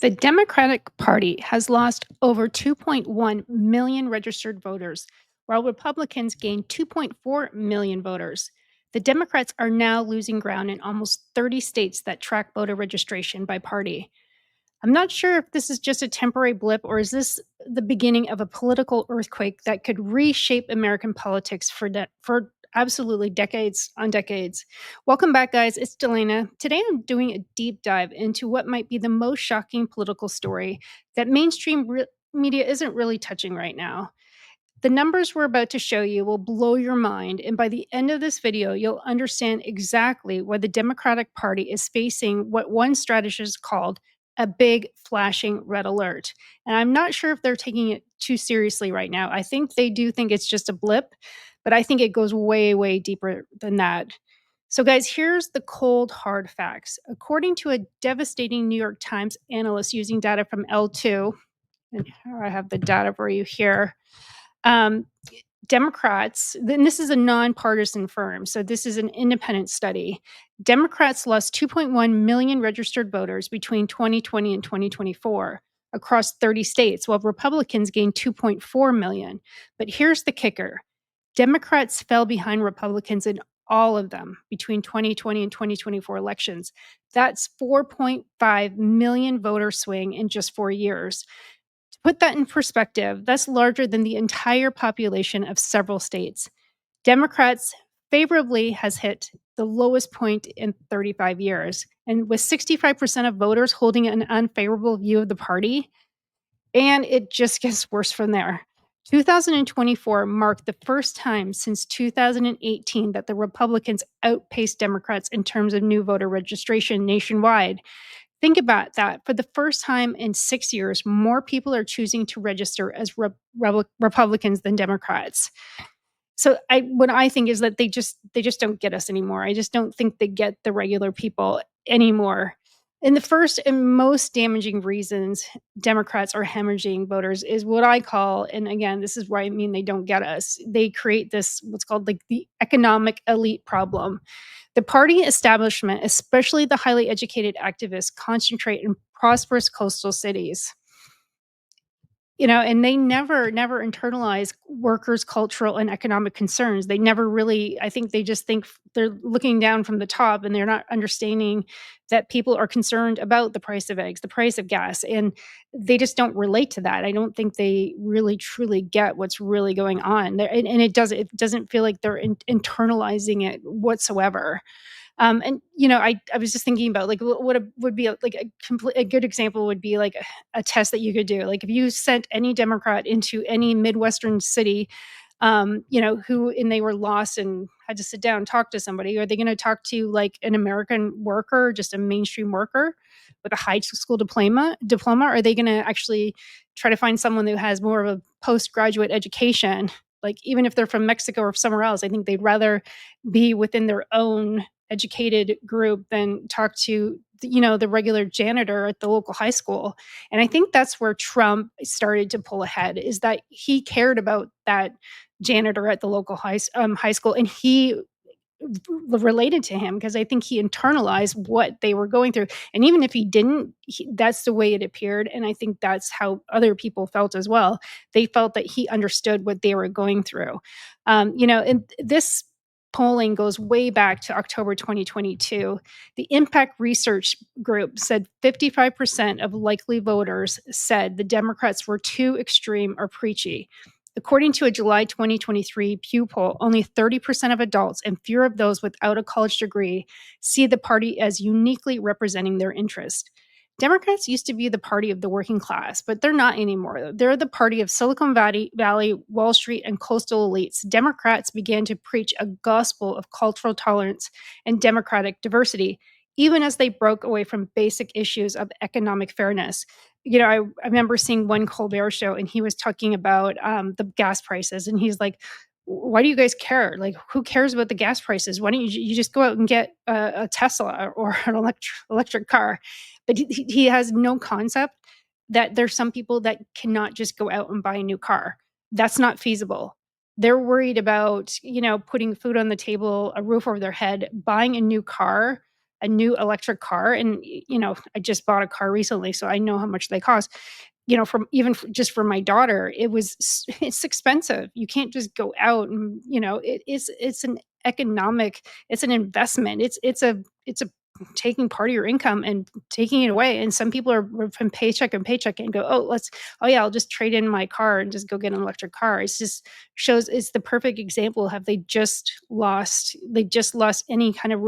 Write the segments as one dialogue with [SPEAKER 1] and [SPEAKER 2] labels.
[SPEAKER 1] The Democratic Party has lost over 2.1 million registered voters, while Republicans gained 2.4 million voters. The Democrats are now losing ground in almost 30 states that track voter registration by party. I'm not sure if this is just a temporary blip or is this the beginning of a political earthquake that could reshape American politics for absolutely decades on decades. Welcome back, guys. It's Delana. Today I'm doing a deep dive into what might be the most shocking political story that media isn't really touching right now. The numbers we're about to show you will blow your mind, and by the end of this video, you'll understand exactly why the Democratic Party is facing what one strategist called a big flashing red alert. And I'm not sure if they're taking it too seriously right now. I think they do think it's just a blip, but I think it goes way, way deeper than that. So, guys, here's the cold, hard facts. According to a devastating New York Times analyst using data from L2, and here I have the data for you here. Um, Democrats, and this is a nonpartisan firm, so this is an independent study. Democrats lost 2.1 million registered voters between 2020 and 2024 across 30 states, while Republicans gained 2.4 million. But here's the kicker: Democrats fell behind Republicans in all of them between 2020 and 2024 elections. That's 4.5 million voter swing in just 4 years. To put that in perspective, that's larger than the entire population of several states. Democrats favorably has hit the lowest point in 35 years. And with 65% of voters holding an unfavorable view of the party, and it just gets worse from there. 2024 marked the first time since 2018 that the Republicans outpaced Democrats in terms of new voter registration nationwide. Think about that. For the first time in 6 years, more people are choosing to register as Republicans than Democrats. So what I think is that they just don't get us anymore. I just don't think they get the regular people anymore. And the first and most damaging reasons Democrats are hemorrhaging voters is what I call, and again, this is where I mean they don't get us. They create this what's called like the economic elite problem. The party establishment, especially the highly educated activists, concentrate in prosperous coastal cities. And they never internalize workers' cultural and economic concerns. They never really, I think they just think they're looking down from the top and they're not understanding that people are concerned about the price of eggs, the price of gas, and they just don't relate to that. I don't think they really truly get what's really going on there, and it doesn't feel like they're internalizing it whatsoever. I was just thinking about like would be a good example would be like a test that you could do. Like if you sent any Democrat into any Midwestern city, who and they were lost and had to sit down and talk to somebody, are they going to talk to like an American worker, just a mainstream worker with a high school diploma? Or are they going to actually try to find someone who has more of a postgraduate education? Like even if they're from Mexico or somewhere else, I think they'd rather be within their own educated group than talk to the regular janitor at the local high school. And I think that's where Trump started to pull ahead, is that he cared about that janitor at the local high school, and he related to him because I think he internalized what they were going through. And even if he didn't, that's the way it appeared. And I think that's how other people felt as well. They felt that he understood what they were going through. And this polling goes way back to October 2022. The Impact Research Group said 55% of likely voters said the Democrats were too extreme or preachy. According to a July 2023 Pew poll, only 30% of adults and fewer of those without a college degree see the party as uniquely representing their interest. Democrats used to be the party of the working class, but they're not anymore. They're the party of Silicon Valley, Wall Street, and coastal elites. Democrats began to preach a gospel of cultural tolerance and democratic diversity, even as they broke away from basic issues of economic fairness. I remember seeing one Colbert show, and he was talking about the gas prices, and he's like, "Why do you guys care? Like, who cares about the gas prices? Why don't you just go out and get a Tesla or an electric car?" But he has no concept that there's some people that cannot just go out and buy a new car. That's not feasible. They're worried about putting food on the table, a roof over their head, buying a new car. a new electric car, and I just bought a car recently, so I know how much they cost. From even just for my daughter, it's expensive. You can't just go out and, it's an it's an investment. It's a taking part of your income and taking it away. And some people are from paycheck and paycheck and go, oh yeah, I'll just trade in my car and just go get an electric car. It's just shows it's the perfect example. Have they just lost any kind of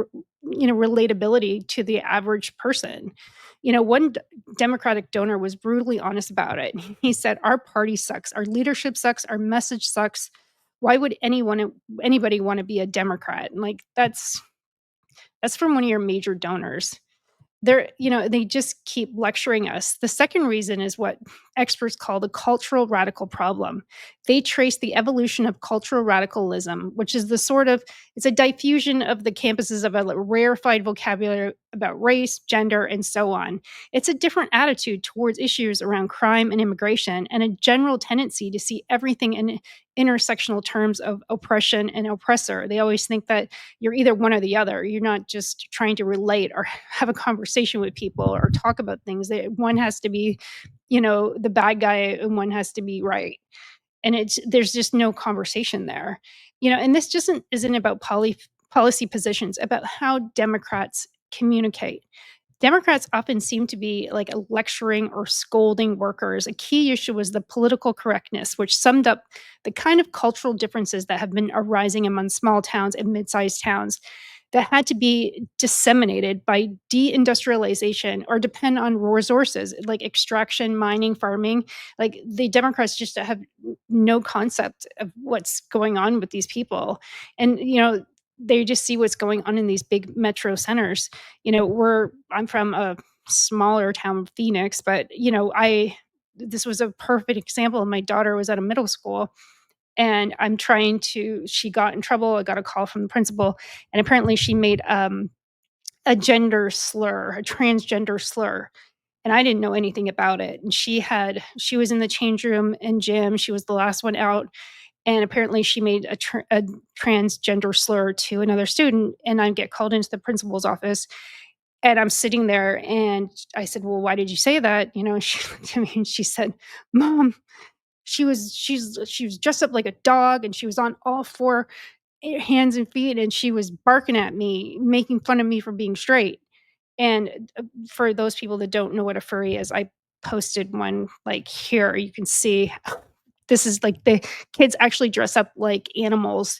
[SPEAKER 1] relatability to the average person. One Democratic donor was brutally honest about it. He said, "Our party sucks. Our leadership sucks. Our message sucks. Why would anybody want to be a Democrat?" And like that's from one of your major donors. They just keep lecturing us. The second reason is what experts call the cultural radical problem. They trace the evolution of cultural radicalism, which is it's a diffusion of the campuses of a rarefied vocabulary about race, gender, and so on. It's a different attitude towards issues around crime and immigration, and a general tendency to see everything in intersectional terms of oppression and oppressor. They always think that you're either one or the other. You're not just trying to relate or have a conversation with people or talk about things. One has to be, the bad guy, and one has to be right. And there's just no conversation there. And this just isn't about policy positions, about how Democrats communicate. Democrats often seem to be like lecturing or scolding workers. A key issue was the political correctness, which summed up the kind of cultural differences that have been arising among small towns and mid-sized towns that had to be disseminated by deindustrialization or depend on resources like extraction, mining, farming. Like the Democrats just have no concept of what's going on with these people. And, they just see what's going on in these big metro centers. I'm from a smaller town, Phoenix, but I this was a perfect example. My daughter was at a middle school, and she got in trouble. I got a call from the principal, and apparently she made a gender slur, a transgender slur. And I didn't know anything about it. And she was in the change room and gym. She was the last one out, and apparently she made a transgender slur to another student. And I get called into the principal's office, and I'm sitting there, and I said, "Well, why did you say that?" She looked at me and she said, "Mom, she was dressed up like a dog, and she was on all four hands and feet, and she was barking at me, making fun of me for being straight." And for those people that don't know what a furry is, I posted one like here. You can see this is like the kids actually dress up like animals,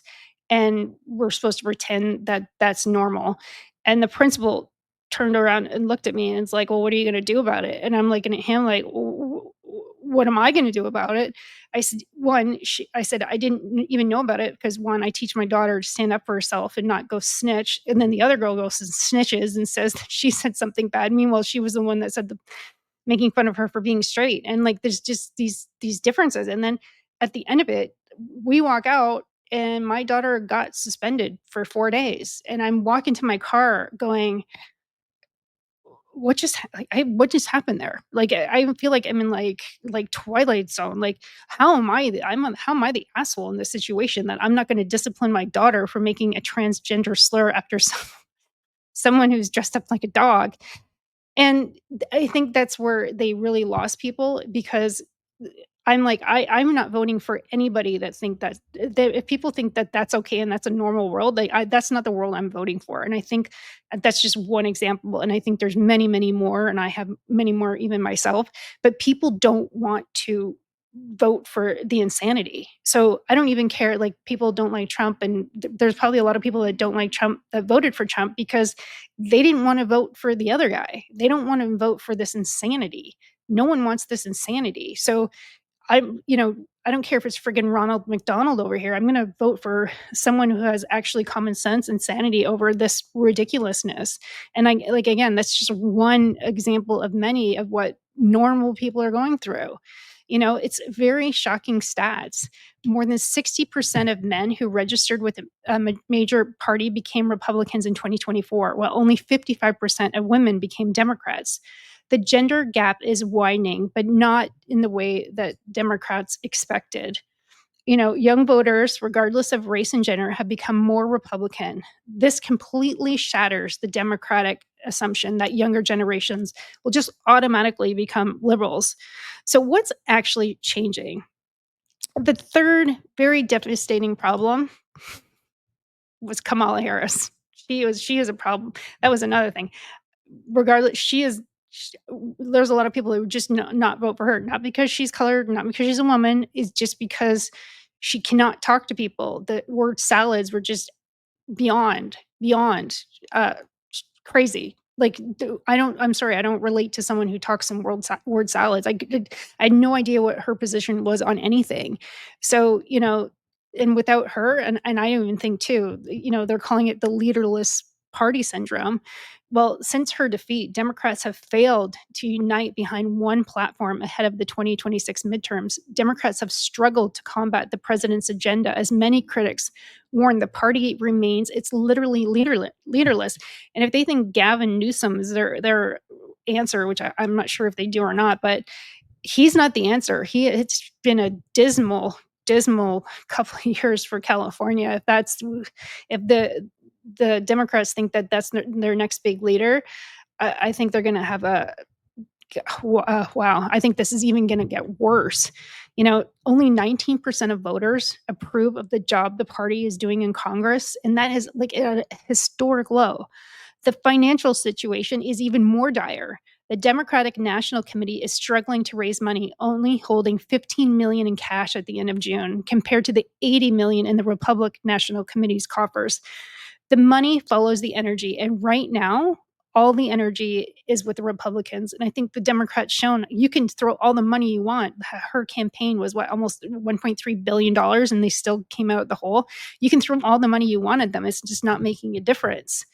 [SPEAKER 1] and we're supposed to pretend that that's normal. And the principal turned around and looked at me and it's like, "Well, what are you going to do about it?" And I'm looking at him like, What am I going to do about it?" I said, "I didn't even know about it because one, I teach my daughter to stand up for herself and not go snitch." And then the other girl goes and snitches and says that she said something bad. Meanwhile, she was the one that said making fun of her for being straight. And like there's just these differences. And then at the end of it, we walk out, and my daughter got suspended for 4 days. And I'm walking to my car going, what just happened there? Like I feel like I'm in like Twilight Zone. Like how am I the asshole in this situation that I'm not going to discipline my daughter for making a transgender slur after someone who's dressed up like a dog? And I think that's where they really lost people, because I'm like, I'm not voting for anybody that if people think that that's okay and that's a normal world, that's not the world I'm voting for. And I think that's just one example. And I think there's many, many more, and I have many more even myself. But people don't want to vote for the insanity. So I don't even care. Like people don't like Trump, and there's probably a lot of people that don't like Trump that voted for Trump because they didn't want to vote for the other guy. They don't want to vote for this insanity. No one wants this insanity. So I don't care if it's friggin' Ronald McDonald over here. I'm gonna vote for someone who has actually common sense and sanity over this ridiculousness. And I like, again, that's just one example of many of what normal people are going through. It's very shocking stats. More than 60% of men who registered with a major party became Republicans in 2024, while only 55% of women became Democrats. The gender gap is widening, but not in the way that Democrats expected. Young voters, regardless of race and gender, have become more Republican. This completely shatters the Democratic assumption that younger generations will just automatically become liberals. So, what's actually changing? The third very devastating problem was Kamala Harris. She is a problem. That was another thing. Regardless, sh there's a lot of people who would just not vote for her, not because she's colored, not because she's a woman, it's just because she cannot talk to people. The word salads were just beyond, uh, crazy. Like, I'm sorry, I don't relate to someone who talks in word salads. I had no idea what her position was on anything. So, and without her, and I even think too, they're calling it the leaderless party syndrome. Well, since her defeat, Democrats have failed to unite behind one platform ahead of the 2026 midterms. Democrats have struggled to combat the president's agenda, as many critics warn the party remains it's literally leaderless. And if they think Gavin Newsom is their answer, which I'm not sure if they do or not, but he's not the answer. It's been a dismal couple of years for California. If the Democrats think that that's their next big leader, I think they're going to have wow. I think this is even going to get worse. Only 19% of voters approve of the job the party is doing in Congress, and that is like at a historic low. The financial situation is even more dire. The Democratic National Committee is struggling to raise money, only holding $15 million in cash at the end of June, compared to the $80 million in the Republican National Committee's coffers. The money follows the energy, and right now, all the energy is with the Republicans. And I think the Democrats shown you can throw all the money you want. Her campaign was almost $1.3 billion, and they still came out the hole. You can throw all the money you want at them. It's just not making a difference.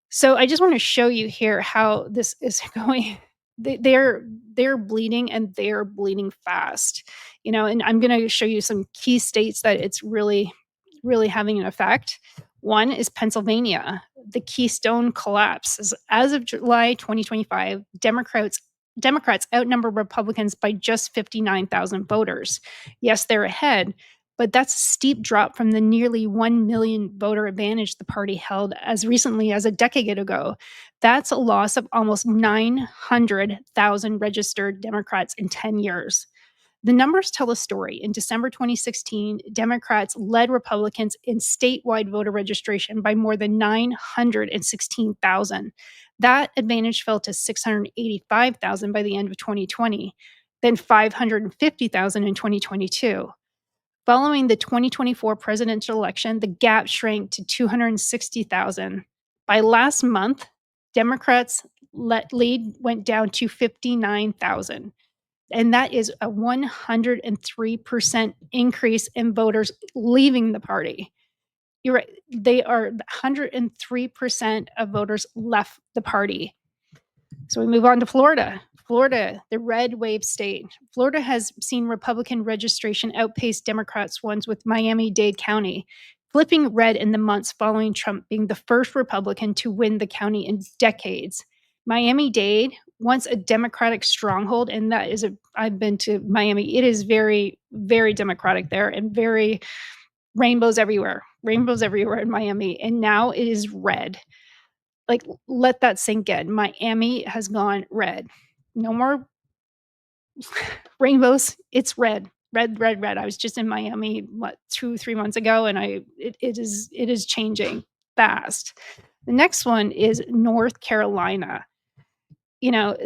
[SPEAKER 1] So I just want to show you here how this is going. They're bleeding, and they're bleeding fast. And I'm going to show you some key states that it's really having an effect. One is Pennsylvania. The Keystone collapse. As of July 2025, Democrats outnumber Republicans by just 59,000 voters. Yes, they're ahead, but that's a steep drop from the nearly 1 million voter advantage the party held as recently as a decade ago. That's a loss of almost 900,000 registered Democrats in 10 years. The numbers tell a story. In December 2016, Democrats led Republicans in statewide voter registration by more than 916,000. That advantage fell to 685,000 by the end of 2020, then 550,000 in 2022. Following the 2024 presidential election, the gap shrank to 260,000. By last month, Democrats' lead went down to 59,000. And that is a 103% increase in voters leaving the party. You're right. They are 103% of voters left the party. So we move on to Florida. Florida, the red wave state. Florida has seen Republican registration outpace Democrats' ones, with Miami-Dade County flipping red in the months following Trump being the first Republican to win the county in decades. Miami-Dade, once a Democratic stronghold, and I've been to Miami. It is very, very Democratic there, and very rainbows everywhere in Miami. And now it is red. Like, let that sink in. Miami has gone red. No more rainbows. It's red. Red, red, red. I was just in Miami 2-3 months ago, and it is changing fast. The next one is North Carolina.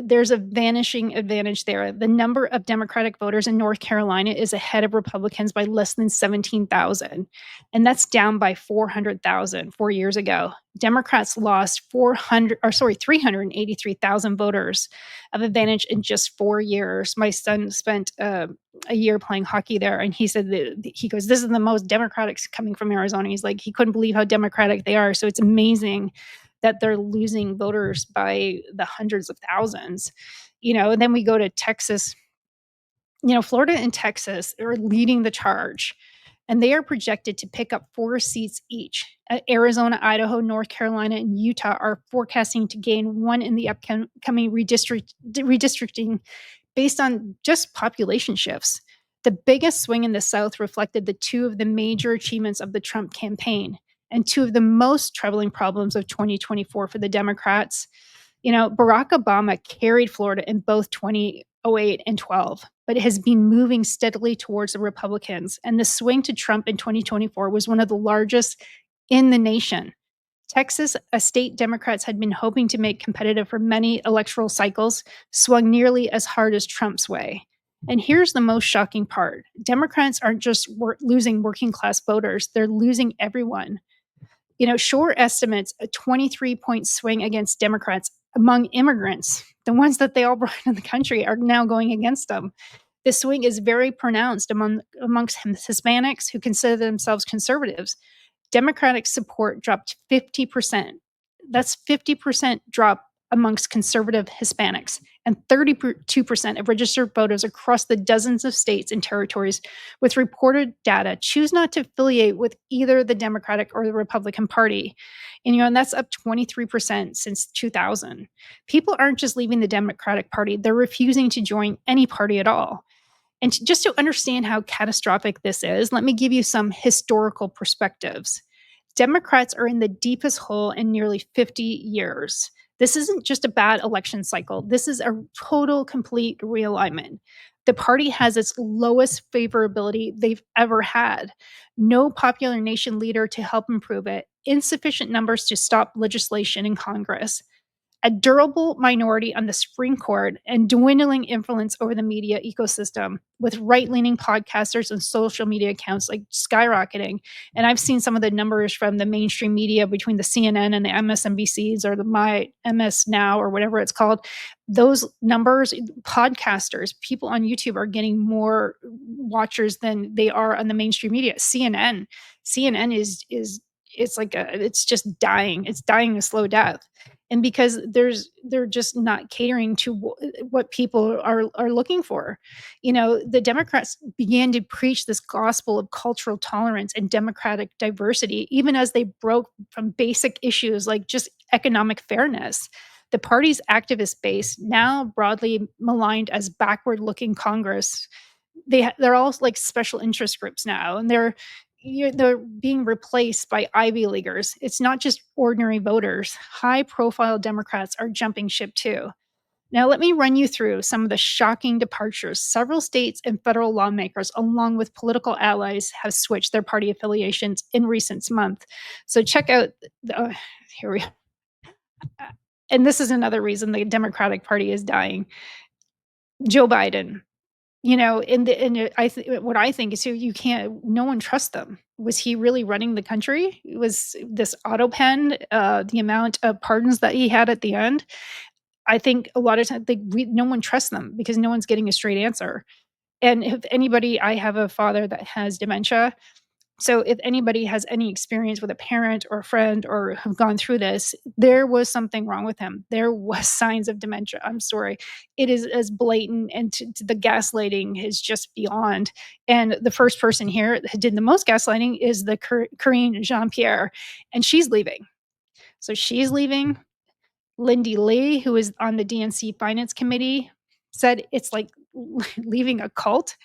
[SPEAKER 1] There's a vanishing advantage there. The number of Democratic voters in North Carolina is ahead of Republicans by less than 17,000, and that's down by 400,000 4 years ago. Democrats lost 383,000 voters of advantage in just 4 years. My son spent a year playing hockey there, and he said he goes, "This is the most Democratic coming from Arizona." He's like, he couldn't believe how Democratic they are. So it's amazing that they're losing voters by the hundreds of thousands. And then we go to Texas. Florida and Texas are leading the charge, and they are projected to pick up 4 seats each. Arizona, Idaho, North Carolina, and Utah are forecasting to gain 1 in the upcoming redistricting based on just population shifts. The biggest swing in the South reflected the 2 of the major achievements of the Trump campaign: And two of the most troubling problems of 2024 for the Democrats, Barack Obama carried Florida in both 2008 and 12, but it has been moving steadily towards the Republicans. And the swing to Trump in 2024 was one of the largest in the nation. Texas, a state Democrats had been hoping to make competitive for many electoral cycles, swung nearly as hard as Trump's way. And here's the most shocking part: Democrats aren't just losing working class voters, they're losing everyone. Shore estimates a 23-point swing against Democrats among immigrants. The ones that they all brought in the country are now going against them. The swing is very pronounced amongst Hispanics who consider themselves conservatives. Democratic support dropped 50%. That's 50% drop amongst conservative Hispanics, and 32% of registered voters across the dozens of states and territories with reported data choose not to affiliate with either the Democratic or the Republican Party. And that's up 23% since 2000. People aren't just leaving the Democratic Party, they're refusing to join any party at all. And just to understand how catastrophic this is, let me give you some historical perspectives. Democrats are in the deepest hole in nearly 50 years. This isn't just a bad election cycle. This is a total, complete realignment. The party has its lowest favorability they've ever had. No popular nation leader to help improve it. Insufficient numbers to stop legislation in Congress, a durable minority on the Supreme Court, and dwindling influence over the media ecosystem, with right-leaning podcasters and social media accounts like skyrocketing. And I've seen some of the numbers from the mainstream media between the CNN and the MSNBCs, or the My MS Now, or whatever it's called. Those numbers, podcasters, people on YouTube are getting more watchers than they are on the mainstream media. CNN is it's just dying. It's dying a slow death. And because they're just not catering to what people are looking for. The Democrats began to preach this gospel of cultural tolerance and democratic diversity, even as they broke from basic issues like just economic fairness. The party's activist base, now broadly maligned as backward-looking Congress, they're all like special interest groups now, and they're being replaced by Ivy Leaguers. It's not just ordinary voters. High-profile Democrats are jumping ship too. Now, let me run you through some of the shocking departures. Several states and federal lawmakers, along with political allies, have switched their party affiliations in recent months. So check out, here we are. And this is another reason the Democratic Party is dying. Joe Biden. What I think is, no one trusts them. Was he really running the country? Was this auto pen, the amount of pardons that he had at the end? I think a lot of times no one trusts them because no one's getting a straight answer. And if anybody, I have a father that has dementia. So if anybody has any experience with a parent or a friend or have gone through this, there was something wrong with him. There was signs of dementia. I'm sorry. It is as blatant, and the gaslighting is just beyond. And the first person here that did the most gaslighting is the Karine Jean-Pierre, and she's leaving. So she's leaving. Lindy Lee, who is on the DNC Finance Committee, said it's like leaving a cult.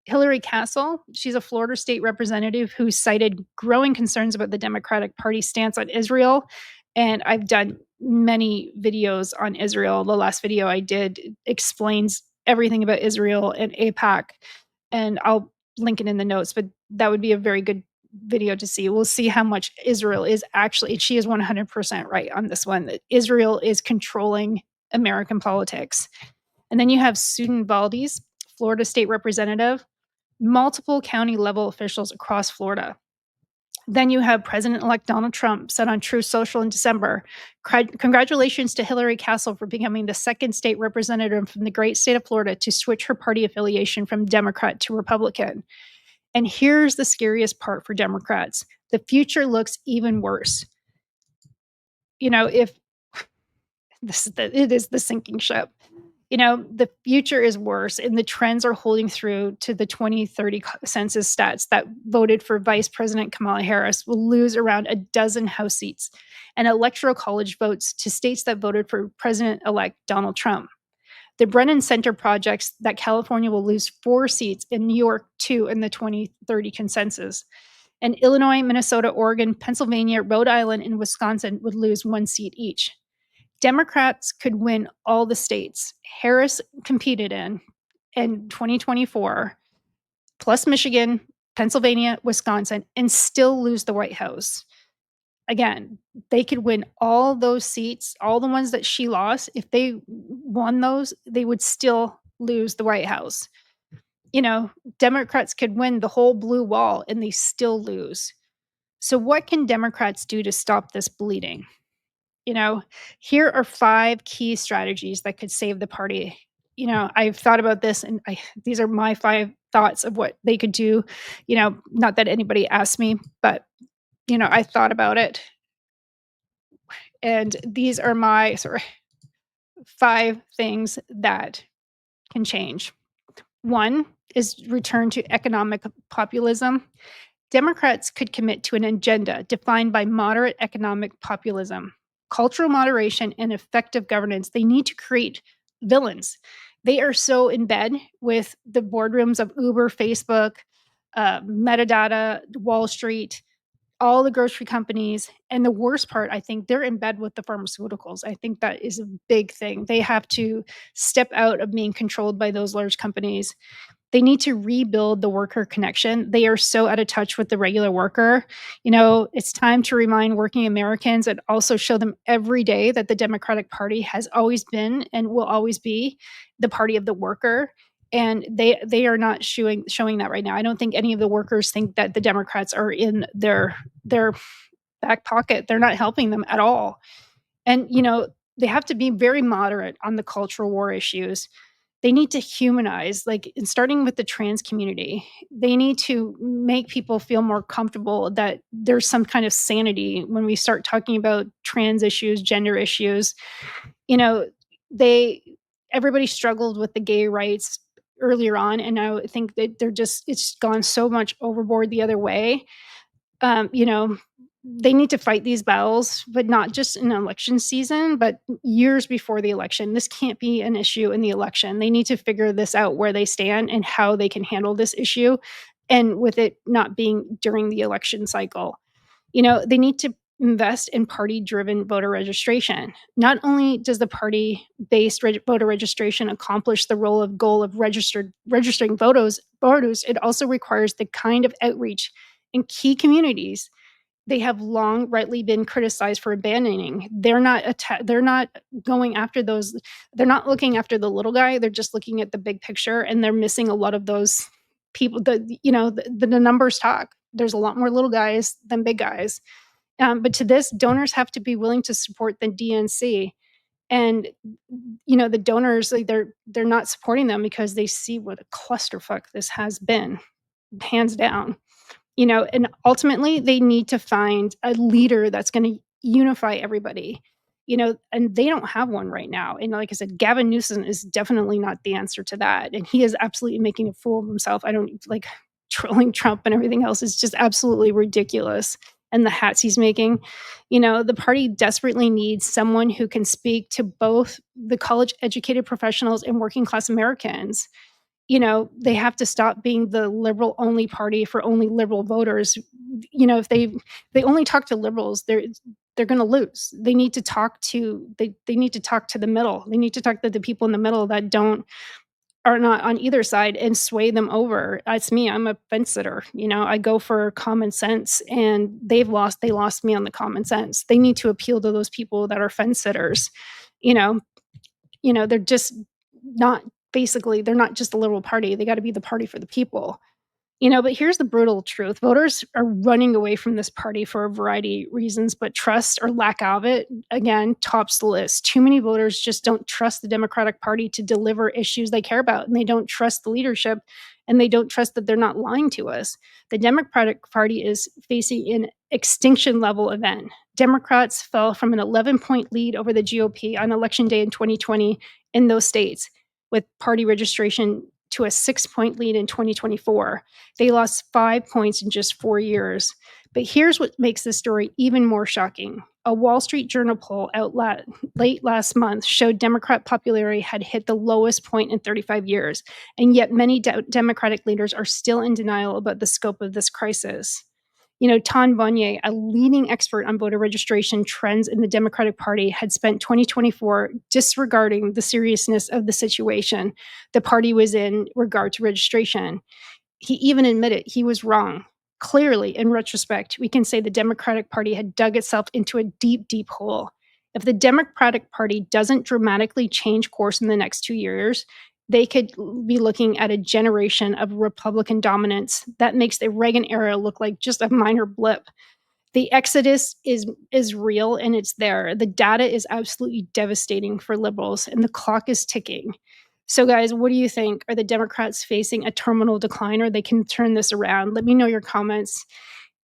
[SPEAKER 1] Hillary Castle, she's a Florida state representative who cited growing concerns about the Democratic Party's stance on Israel. And I've done many videos on Israel. The last video I did explains everything about Israel and AIPAC, and I'll link it in the notes, but that would be a very good video to see. We'll see how much Israel is actually, she is 100% right on this one, that Israel is controlling American politics. And then you have Susan Valdez, Florida state representative, multiple county level officials across Florida. Then you have President-elect Donald Trump said on Truth Social in December, congratulations to Hillary Castle for becoming the second state representative from the great state of Florida to switch her party affiliation from Democrat to Republican. And here's the scariest part for Democrats. The future looks even worse. If it is the sinking ship. The future is worse, and the trends are holding through to the 2030 census stats that voted for Vice President Kamala Harris will lose around a dozen House seats and electoral college votes to states that voted for President-elect Donald Trump. The Brennan Center projects that California will lose 4 seats and New York 2 in the 2030 consensus. And Illinois, Minnesota, Oregon, Pennsylvania, Rhode Island, and Wisconsin would lose 1 seat each. Democrats could win all the states Harris competed in 2024, plus Michigan, Pennsylvania, Wisconsin, and still lose the White House. Again, they could win all those seats, all the ones that she lost. If they won those, they would still lose the White House. Democrats could win the whole blue wall and they still lose. So, what can Democrats do to stop this bleeding? You know, Here are 5 key strategies that could save the party. I've thought about this and these are my 5 thoughts of what they could do. Not that anybody asked me, but I thought about it. And these are my sort of 5 things that can change. 1 is return to economic populism. Democrats could commit to an agenda defined by moderate economic populism, cultural moderation, and effective governance. They need to create villains. They are so in bed with the boardrooms of Uber, Facebook, Metadata, Wall Street, all the grocery companies. And the worst part, I think they're in bed with the pharmaceuticals. I think that is a big thing. They have to step out of being controlled by those large companies. They need to rebuild the worker connection. They are so out of touch with the regular worker. It's time to remind working Americans and also show them every day that the Democratic Party has always been and will always be the party of the worker. And they are not showing that right now. I don't think any of the workers think that the Democrats are in their back pocket. They're not helping them at all. And they have to be very moderate on the cultural war issues. They need to humanize, starting with the trans community. They need to make people feel more comfortable that there's some kind of sanity when we start talking about trans issues, gender issues. You know, they Everybody struggled with the gay rights earlier on, and I think that it's gone so much overboard the other way. Um, you know, they need to fight these battles, but not just in election season, but years before the election. This can't be an issue in the election. They need to figure this out where they stand and how they can handle this issue, and with it not being during the election cycle. They need to invest in party-driven voter registration. Not only does the party-based voter registration accomplish the goal of registering voters, it also requires the kind of outreach in key communities they have long rightly been criticized for abandoning. They're not going after those. They're not looking after the little guy. They're just looking at the big picture, and they're missing a lot of those people. The numbers talk. There's a lot more little guys than big guys. But to this, donors have to be willing to support the DNC. And the donors, they're not supporting them because they see what a clusterfuck this has been, hands down. And ultimately they need to find a leader that's going to unify everybody. And they don't have one right now. And like I said, Gavin Newsom is definitely not the answer to that. And he is absolutely making a fool of himself. I don't like trolling Trump and everything else is just absolutely ridiculous. And the hats he's making. The party desperately needs someone who can speak to both the college educated professionals and working class Americans. They have to stop being the liberal only party for only liberal voters. If they only talk to liberals, they're going to lose. They need to talk to they need to talk to the middle. They need to talk to the people in the middle that are not on either side and sway them over. It's me. I'm a fence sitter. I go for common sense, and they lost me on the common sense. They need to appeal to those people that are fence sitters. They're just not they're not just a liberal party. They got to be the party for the people. But here's the brutal truth. Voters are running away from this party for a variety of reasons, but trust or lack of it, again, tops the list. Too many voters just don't trust the Democratic Party to deliver issues they care about, and they don't trust the leadership, and they don't trust that they're not lying to us. The Democratic Party is facing an extinction level event. Democrats fell from an 11-point lead over the GOP on Election Day in 2020 in those states, with party registration to a 6-point lead in 2024. They lost 5 points in just 4 years. But here's what makes this story even more shocking. A Wall Street Journal poll out late last month showed Democrat popularity had hit the lowest point in 35 years. And yet many Democratic leaders are still in denial about the scope of this crisis. Ton Bonnier, a leading expert on voter registration trends in the Democratic Party, had spent 2024 disregarding the seriousness of the situation the party was in regard to registration. He even admitted he was wrong. Clearly, in retrospect, we can say the Democratic Party had dug itself into a deep, deep hole. If the Democratic Party doesn't dramatically change course in the next 2 years, they could be looking at a generation of Republican dominance that makes the Reagan era look like just a minor blip. The exodus is real and it's there. The data is absolutely devastating for liberals, and the clock is ticking. So, guys, what do you think? Are the Democrats facing a terminal decline, or they can turn this around? Let me know your comments.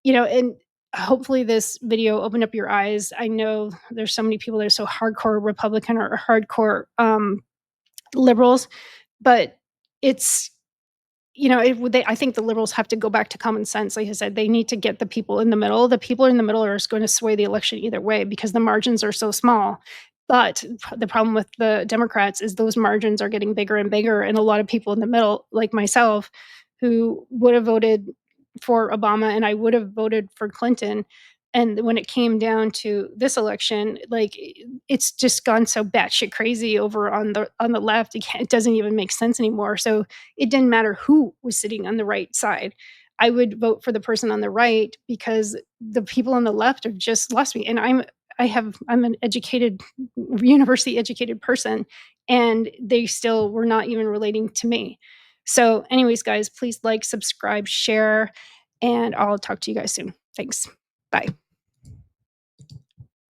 [SPEAKER 1] And hopefully this video opened up your eyes. I know there's so many people that are so hardcore Republican or hardcore liberals, but it's I think the liberals have to go back to common sense. Like I said, they need to get the people in the middle. The people in the middle are going to sway the election either way because the margins are so small. But the problem with the Democrats is those margins are getting bigger and bigger. And a lot of people in the middle, like myself, who would have voted for Obama and I would have voted for Clinton. And when it came down to this election, like it's just gone so batshit crazy over on the left. It doesn't even make sense anymore. So it didn't matter who was sitting on the right side. I would vote for the person on the right because the people on the left have just lost me. And I'm an educated, university educated person, and they still were not even relating to me. So, anyways, guys, please like, subscribe, share, and I'll talk to you guys soon. Thanks. Bye.